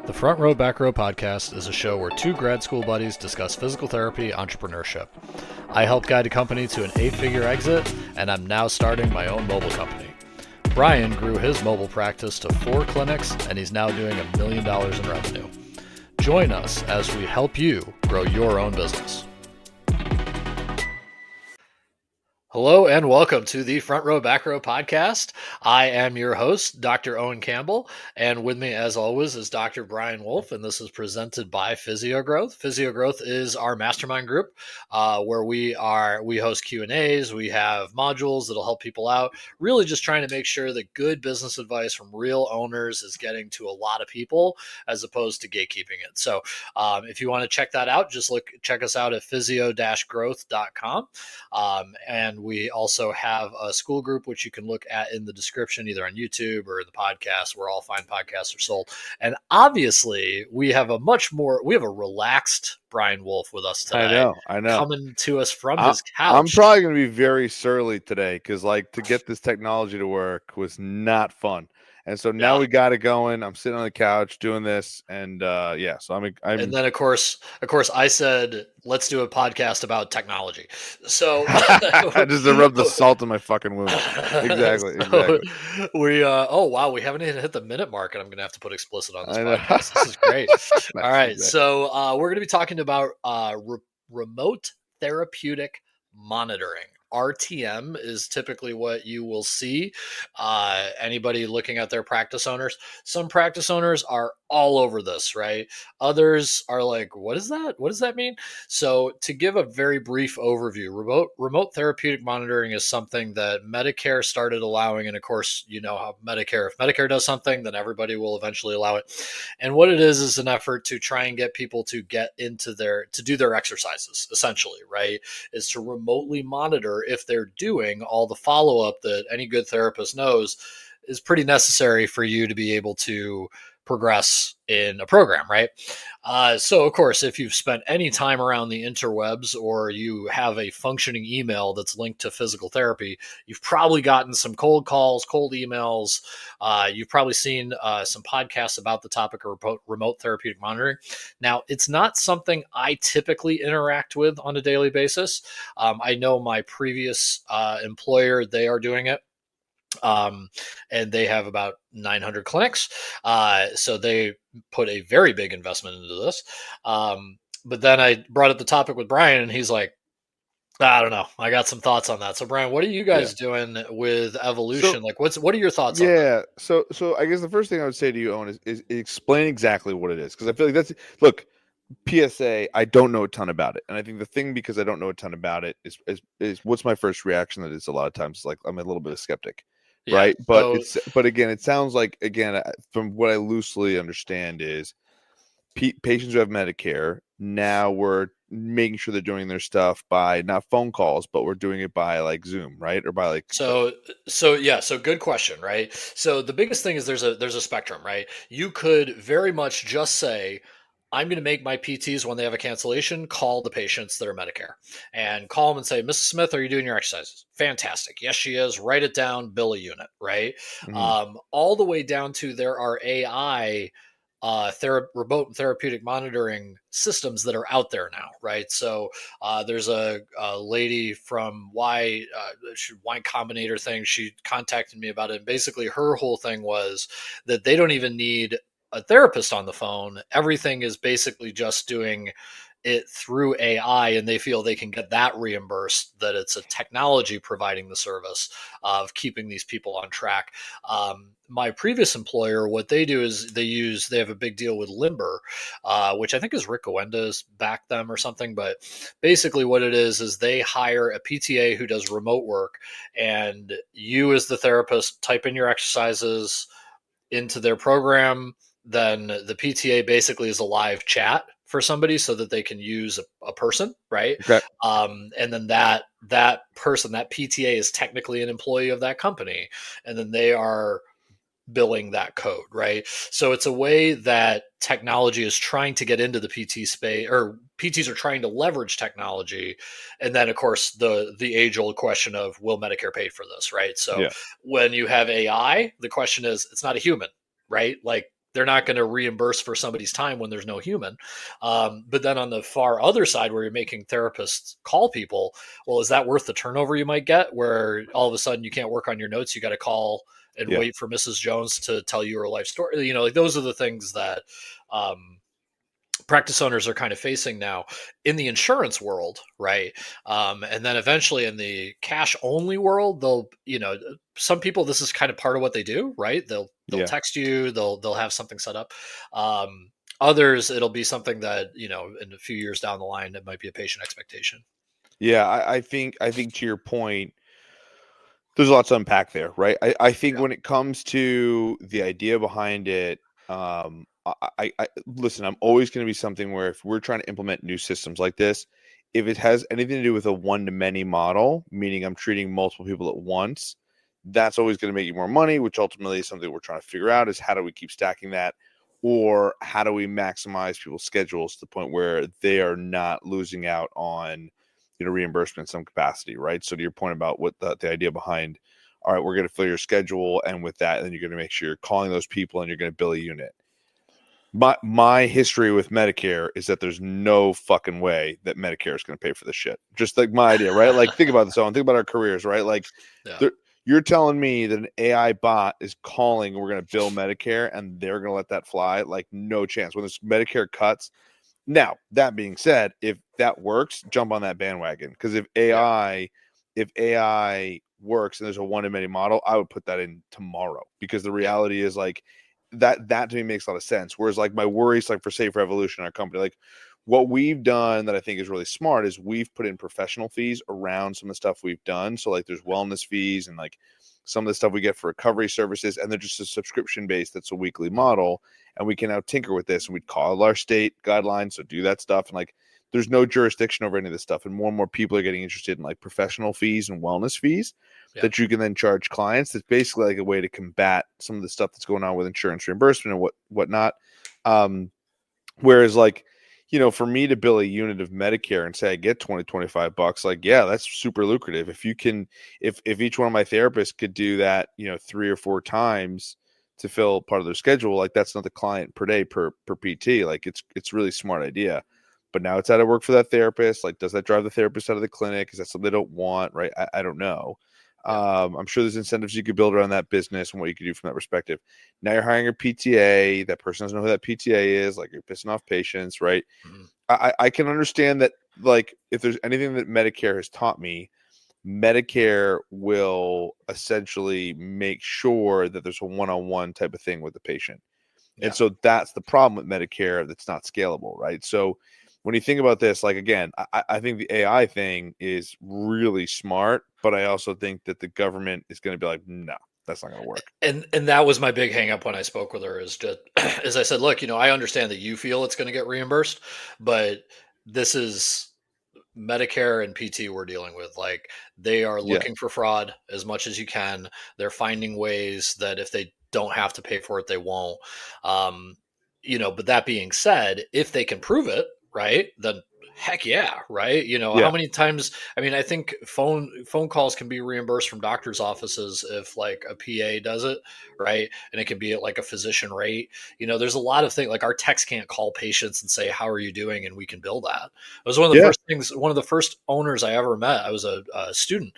The Front Row Back Row podcast is a show where two grad school buddies discuss physical therapy entrepreneurship. I helped guide a company to an 8-figure exit, and I'm now starting my own mobile company. Brian grew his mobile practice to 4 clinics, and he's now doing $1 million in revenue. Join us as we help you grow your own business. Hello and welcome to the Front Row Back Row podcast. I am your host, Dr. Owen Campbell, and with me as always is Dr. Brian Wolf, and this is presented by Physiogrowth. Physiogrowth is our mastermind group where we host Q&As, we have modules that'll help people out, really just trying to make sure that good business advice from real owners is getting to a lot of people as opposed to gatekeeping it. So if you want to check that out, just check us out at physio-growth.com. And we also have a school group, which you can look at in the description, either on YouTube or the podcast, where all fine podcasts are sold. And obviously, we have a relaxed Brian Wolf with us today. I know. Coming to us from his couch. I'm probably going to be very surly today because, to get this technology to work was not fun. And so now we got it going. I'm sitting on the couch doing this, and so I'm. And then of course, I said, let's do a podcast about technology. So just to rub the salt in my fucking wound. Exactly. We we haven't even hit the minute mark, and I'm going to have to put explicit on this podcast. This is great. All right, exactly. So we're going to be talking about remote therapeutic monitoring. RTM is typically what you will see. Anybody looking at their practice owners, some practice owners are all over this, right? Others are like, what is that? What does that mean? So to give a very brief overview, remote therapeutic monitoring is something that Medicare started allowing. And of course, you know how if Medicare does something, then everybody will eventually allow it. And what it is an effort to try and get people to get into to do their exercises, essentially, right? Is to remotely monitor if they're doing all the follow-up that any good therapist knows is pretty necessary for you to be able to progress in a program, right? So of course, if you've spent any time around the interwebs or you have a functioning email that's linked to physical therapy, you've probably gotten some cold calls, cold emails. You've probably seen some podcasts about the topic of remote therapeutic monitoring. Now, it's not something I typically interact with on a daily basis. I know my previous employer, they are doing it. And they have about 900 clinics. So they put a very big investment into this. But then I brought up the topic with Brian, and he's like, I don't know. I got some thoughts on that. So Brian, what are you guys doing with evolution? What are your thoughts on that? Yeah. So I guess the first thing I would say to you, Owen, is explain exactly what it is. Because I feel like PSA, I don't know a ton about it. And I think the thing, because I don't know a ton about it, is what's my first reaction? That is a lot of times like I'm a little bit of a skeptic. Yeah, right. But again, it sounds like, from what I loosely understand is patients who have Medicare, now we're making sure they're doing their stuff by not phone calls, but we're doing it by Zoom, right? Or by So good question, right? So the biggest thing is there's a spectrum, right? You could very much just say, I'm going to make my PTs, when they have a cancellation, call the patients that are Medicare and call them and say, Mrs. Smith, are you doing your exercises? Fantastic. Yes, she is. Write it down, bill a unit, right? Mm-hmm. All the way down to there are AI remote therapeutic monitoring systems that are out there now, right? So there's a lady from Y Combinator thing. She contacted me about it. And basically, her whole thing was that they don't even need a therapist on the phone. Everything is basically just doing it through AI, and they feel they can get that reimbursed, that it's a technology providing the service of keeping these people on track. My previous employer, what they do is they have a big deal with Limber, which I think is Rick Gowenda's backed them or something. But basically what it is they hire a PTA who does remote work, and you as the therapist type in your exercises into their program. Then the PTA basically is a live chat for somebody so that they can use a person, right? Okay. And then that person, that PTA, is technically an employee of that company, and then they are billing that code, right? So it's a way that technology is trying to get into the PT space, or PTs are trying to leverage technology. And then of course the age old question of, will Medicare pay for this, right? So when you have AI, the question is, it's not a human, right? Like they're not going to reimburse for somebody's time when there's no human. But then on the far other side, where you're making therapists call people, well, is that worth the turnover you might get, where all of a sudden you can't work on your notes, you got to call and wait for Mrs. Jones to tell you her life story? You know, like those are the things that practice owners are kind of facing now in the insurance world, right? And then eventually in the cash only world, they'll, you know, some people, this is kind of part of what they do, right? They'll text you, they'll have something set up. Others, it'll be something that, you know, in a few years down the line, it might be a patient expectation. Yeah, I think to your point, there's a lot to unpack there, right? I think when it comes to the idea behind it, I listen, I'm always going to be something where if we're trying to implement new systems like this, if it has anything to do with a one-to-many model, meaning I'm treating multiple people at once, that's always going to make you more money, which ultimately is something we're trying to figure out is how do we keep stacking that, or how do we maximize people's schedules to the point where they are not losing out on, you know, reimbursement in some capacity, right? So to your point about what the idea behind, all right, we're going to fill your schedule, and with that, then you're going to make sure you're calling those people and you're going to bill a unit. My history with Medicare is that there's no fucking way that Medicare is going to pay for this shit. Just like my idea, right? Like think about this, Owen. Think about our careers, right? Like you're telling me that an AI bot is calling, we're going to bill Medicare, and they're going to let that fly? Like no chance. When this Medicare cuts. Now, that being said, if that works, jump on that bandwagon. Because if AI works and there's a one-to-many model, I would put that in tomorrow. Because the reality is like that to me makes a lot of sense. Whereas like my worries, like for Safe Revolution, our company, like what we've done that I think is really smart is we've put in professional fees around some of the stuff we've done. So like there's wellness fees and like some of the stuff we get for recovery services, and they're just a subscription base that's a weekly model. And we can now tinker with this, and we'd call our state guidelines, so do that stuff. And like, there's no jurisdiction over any of this stuff. And more more people are getting interested in like professional fees and wellness fees that you can then charge clients. That's basically like a way to combat some of the stuff that's going on with insurance reimbursement and whatnot. Whereas like, you know, for me to bill a unit of Medicare and say I get $20-25, like, yeah, that's super lucrative. If you can, if each one of my therapists could do that, you know, 3 or 4 times to fill part of their schedule, like that's not the client per day per PT. Like it's really smart idea. But now it's out of work for that therapist. Like, does that drive the therapist out of the clinic? Is that something they don't want? Right? I don't know. I'm sure there's incentives you could build around that business and what you could do from that perspective. Now you're hiring a PTA. That person doesn't know who that PTA is. Like, you're pissing off patients, right? I can understand that. Like, if there's anything that Medicare has taught me, Medicare will essentially make sure that there's a one-on-one type of thing with the patient. And so that's the problem with Medicare that's not scalable, right? So when you think about this, like, again, I think the AI thing is really smart, but I also think that the government is going to be like, no, that's not going to work. And that was my big hang up when I spoke with her, is just, as I said, look, you know, I understand that you feel it's going to get reimbursed, but this is Medicare and PT we're dealing with. Like, they are looking for fraud as much as you can. They're finding ways that if they don't have to pay for it, they won't. You know, but that being said, if they can prove it, right, then heck yeah, right? You know, how many times, I mean, I think phone calls can be reimbursed from doctors' offices if like a PA does it, right? And it can be at like a physician rate. You know, there's a lot of things, like our techs can't call patients and say, how are you doing? And we can bill that. It was one of the first things, one of the first owners I ever met. I was a student.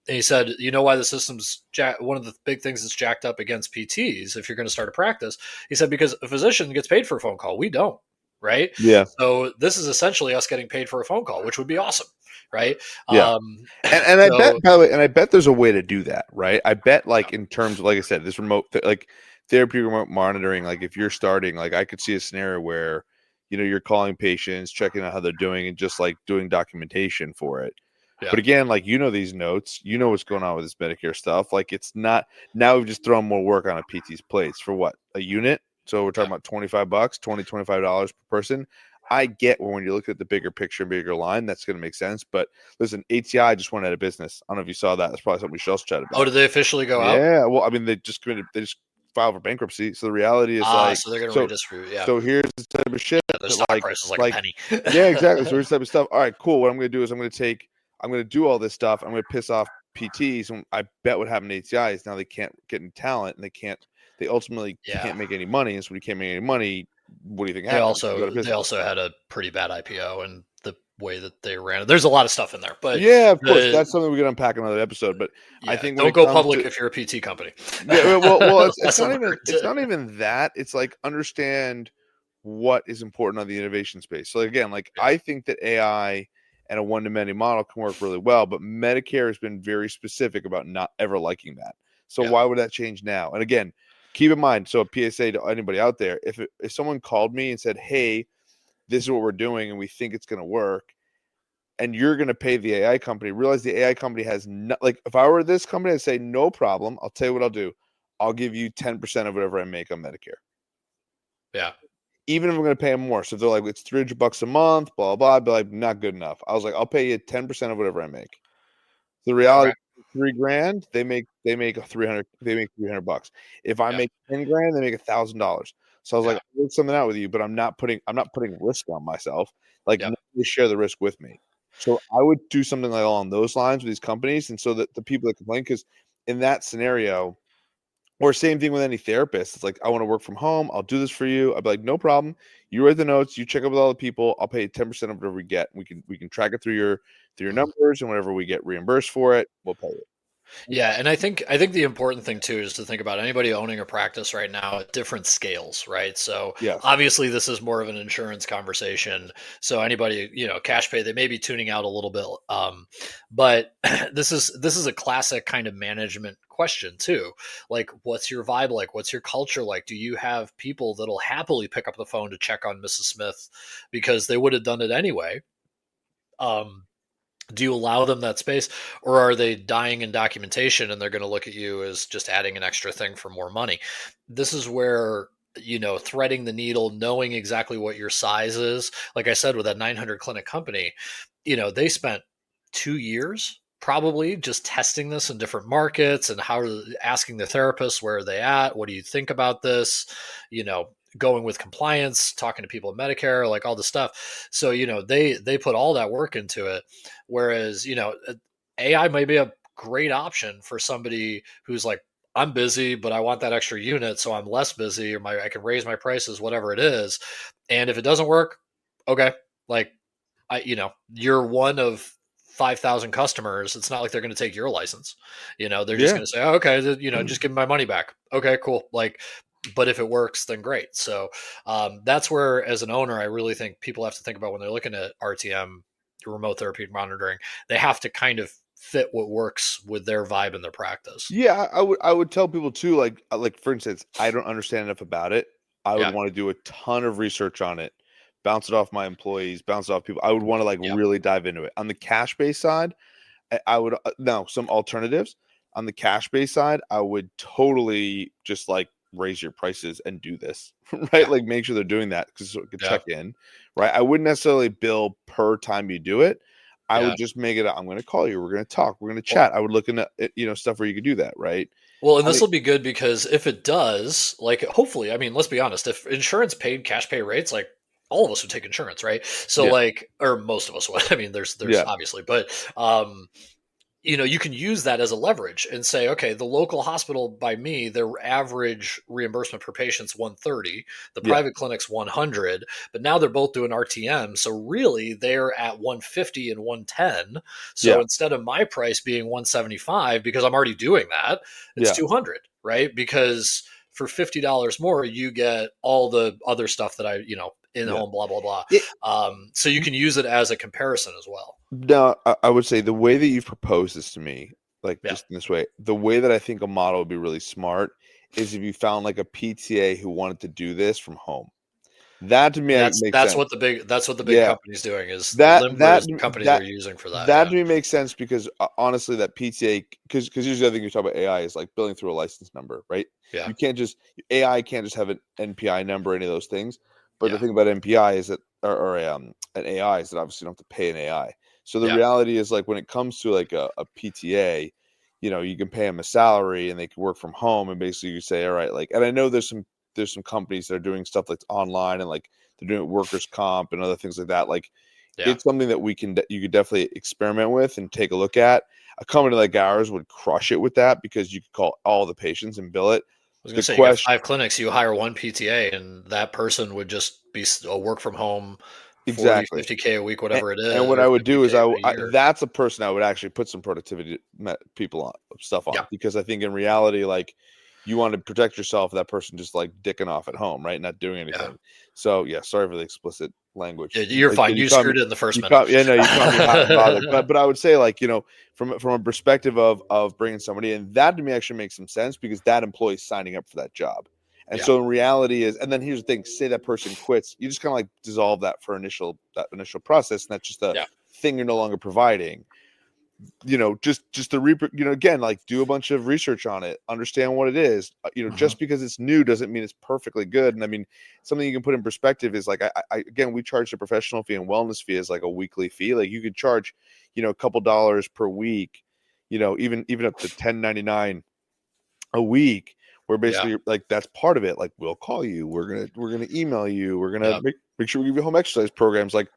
And he said, you know why the system's one of the big things that's jacked up against PTs if you're going to start a practice? He said, because a physician gets paid for a phone call. We don't. Right. Yeah. So this is essentially us getting paid for a phone call, which would be awesome. Right. Yeah. And I bet, by the way, and I bet there's a way to do that. Right. I bet, like, in terms of, like I said, this remote, like therapy remote monitoring, like if you're starting, like I could see a scenario where, you know, you're calling patients, checking out how they're doing, and just like doing documentation for it. Yeah. But again, like, you know, these notes, you know what's going on with this Medicare stuff. Like, it's not, now we've just thrown more work on a PT's plates for what, a unit? So we're talking about $25, $25 per person. I get when you look at the bigger picture and bigger line, that's going to make sense. But listen, ATI just went out of business. I don't know if you saw that. That's probably something we should also chat about. Oh, did they officially go out? Yeah. Well, I mean, they just filed for bankruptcy. So the reality is, like, so they're going to redistribute. Yeah. So here's the type of shit. The stock price is like a penny. Yeah, exactly. So here's the type of stuff. All right, cool. What I'm going to do is I'm going to do all this stuff. I'm going to piss off PTs. And I bet what happened to ATI is now they can't get any talent, and they they ultimately Yeah. can't make any money. And so when you can't make any money, what do you think They happens? also had a pretty bad IPO and the way that they ran it. There's a lot of stuff in there, but Yeah, of course, that's something we can unpack in another episode. But I yeah, think when don't it go comes public to if you're a PT company. yeah, well, Lesson learned. it's not even that. It's like understand what is important on the innovation space. So again, like Yeah. I think that AI and a one-to-many model can work really well, but Medicare has been very specific about not ever liking that. So Yeah. why would that change now? And again, keep in mind, so a PSA to anybody out there, if someone called me and said, "Hey, this is what we're doing, and we think it's going to work," and you're going to pay the AI company, realize the AI company has not, like, if I were this company, I'd say, no problem. I'll tell you what I'll do. I'll give you 10% of whatever I make on Medicare. Yeah. Even if I'm going to pay them more. So if they're like, it's $300 a month, blah, blah, I'd be like, not good enough. I was like, I'll pay you 10% of whatever I make. The reality, Okay. $3,000, they make $300. If I Yeah. make 10 grand, they make $1,000. So I was like, Yeah. I'll work something out with you, but I'm not putting risk on myself. Like, Yep. nobody share the risk with me. So I would do something like along those lines with these companies, and so that the people that complain, because in that scenario, or same thing with any therapist, it's like, I want to work from home. I'll do this for you. I'd be like, no problem. You write the notes. You check up with all the people. I'll pay you 10% of whatever we get. We can track it through your numbers, and whenever we get reimbursed for it, we'll pay it. Yeah, and I think the important thing too is to think about anybody owning a practice right now at different scales, right? So Yes. obviously this is more of an insurance conversation. So anybody, cash pay, they may be tuning out a little bit. But this is a classic kind of management question too. Like, what's your vibe like? What's your culture like? Do you have people that'll happily pick up the phone to check on Mrs. Smith because they would have done it anyway? Um, do you allow them that space, or are they dying in documentation and they're going to look at you as just adding an extra thing for more money? This is where, threading the needle, knowing exactly what your size is. Like I said, with that 900 clinic company, they spent 2 years probably just testing this in different markets and asking the therapists, where are they at, what do you think about this, going with compliance, talking to people in Medicare, like all the stuff. So they put all that work into it. Whereas AI may be a great option for somebody who's like, I'm busy, but I want that extra unit, so I'm less busy, or I can raise my prices, whatever it is. And if it doesn't work, okay, like you're one of 5,000 customers. It's not like they're going to take your license. They're just Yeah. going to say, oh, okay, just give me my money back. Okay, cool. Like, but if it works, then great. So that's where, as an owner, I really think people have to think about when they're looking at RTM, remote therapeutic monitoring. They have to kind of fit what works with their vibe and their practice. Yeah, I would tell people too, like for instance, I don't understand enough about it. I would Yeah. want to do a ton of research on it, bounce it off my employees, bounce it off people. I would want to like Yeah. really dive into it. On the cash based side, I would now some alternatives. On the cash based side, I would totally just like raise your prices and do this, right? Yeah. Like make sure they're doing that because so it could Yeah. check in, right? I wouldn't necessarily bill per time you do it. I Yeah. would just make it. I'm going to call you. We're going to talk. We're going to Well, chat. I would look into stuff where you could do that, right? and I this mean, will be good because if it does, like, hopefully, I mean, let's be honest, if insurance paid cash pay rates, like, all of us would take insurance, right? So, yeah, like, or most of us would. I mean, there's yeah, obviously, but you can use that as a leverage and say, okay, the local hospital by me, their average reimbursement per patient's 130, the yeah, private clinic's 100, but now they're both doing RTM. So really they're at 150 and 110. So yeah, instead of my price being 175, because I'm already doing that, it's yeah, 200, right? Because for $50 more, you get all the other stuff that in yeah. home, blah, blah, blah. It, So you can use it as a comparison as well. No, I would say the way that you've proposed this to me, like Yeah. just in this way, the way that I think a model would be really smart is if you found like a PTA who wanted to do this from home. That to me That's makes that's sense. what the big Yeah, company's doing is that Limber that is the company that they're using for that. that Yeah. to me makes sense because honestly, that PTA because usually the other thing you talk about AI is like billing through a license number, right? Yeah. You can't just AI can't just have an NPI number, any of those things. But the Yeah. thing about NPI is that or an AI is that obviously you don't have to pay an AI. So the Yeah. reality is like when it comes to like a PTA, you can pay them a salary and they can work from home and basically you say, all right, like, and I know there's some companies that are doing stuff that's online and like they're doing workers comp and other things like that. Like Yeah. it's something that you could definitely experiment with and take a look at. A company like ours would crush it with that because you could call all the patients and bill it. was going The to say, you got question 5 clinics, you hire one PTA, and that person would just be a work from home, 40, exactly. 50K a week, And, whatever it and is, what or I would do is 50K a year. that's a person I would actually put some productivity people on stuff on, Yeah. because I think in reality, like, you want to protect yourself. That person just like dicking off at home, right? Not doing anything. Yeah. So yeah, sorry for the explicit language. You're fine. You Caught me. screwed it in the first You minute. caught. Yeah, no, you caught me hot and bothered. But I would say, like, from a perspective of bringing somebody in, that to me actually makes some sense, because that employee is signing up for that job. And Yeah. so in reality and then here's the thing: say that person quits, you just kind of like dissolve that initial process, and that's just a Yeah. thing you're no longer providing. Just the again, like, do a bunch of research on it, understand what it is. Just because it's new doesn't mean it's perfectly good. And I mean, something you can put in perspective is like, again, we charge a professional fee and wellness fee as like a weekly fee. Like, you could charge, a couple dollars per week, even up to $10.99 a week, where basically like that's part of it. Like, we'll call you, we're gonna email you, we're gonna make sure we give you home exercise programs. Like,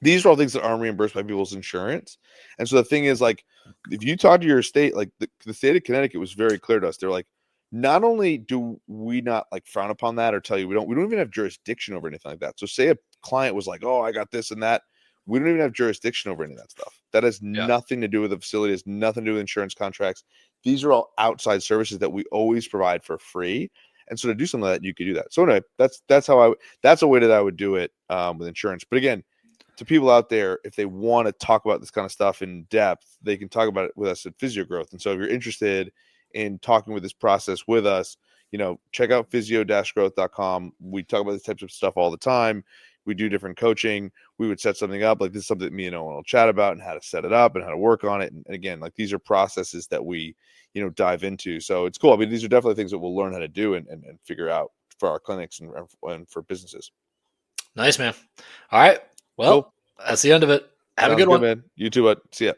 these are all things that aren't reimbursed by people's insurance. And so the thing is, like, if you talk to your state, like the state of Connecticut was very clear to us. They're like, not only do we not like frown upon that or tell you we don't even have jurisdiction over anything like that. So say a client was like, oh, I got this and that. We don't even have jurisdiction over any of that stuff. That has nothing to do with the facility. Has nothing to do with insurance contracts. These are all outside services that we always provide for free. And so to do something like that, you could do that. So anyway, that's a way that I would do it with insurance. But again, to people out there, if they want to talk about this kind of stuff in depth, they can talk about it with us at Physiogrowth. And so if you're interested in talking with this process with us, check out physio-growth.com. We talk about this types of stuff all the time. We do different coaching. We would set something up. Like, this is something that me and Owen will chat about, and how to set it up and how to work on it. And again, like, these are processes that we, dive into. So it's cool. I mean, these are definitely things that we'll learn how to do and figure out for our clinics and for businesses. Nice, man. All right. Well, Cool. that's the end of it. Have a Sounds good one. man. You too, bud. See ya.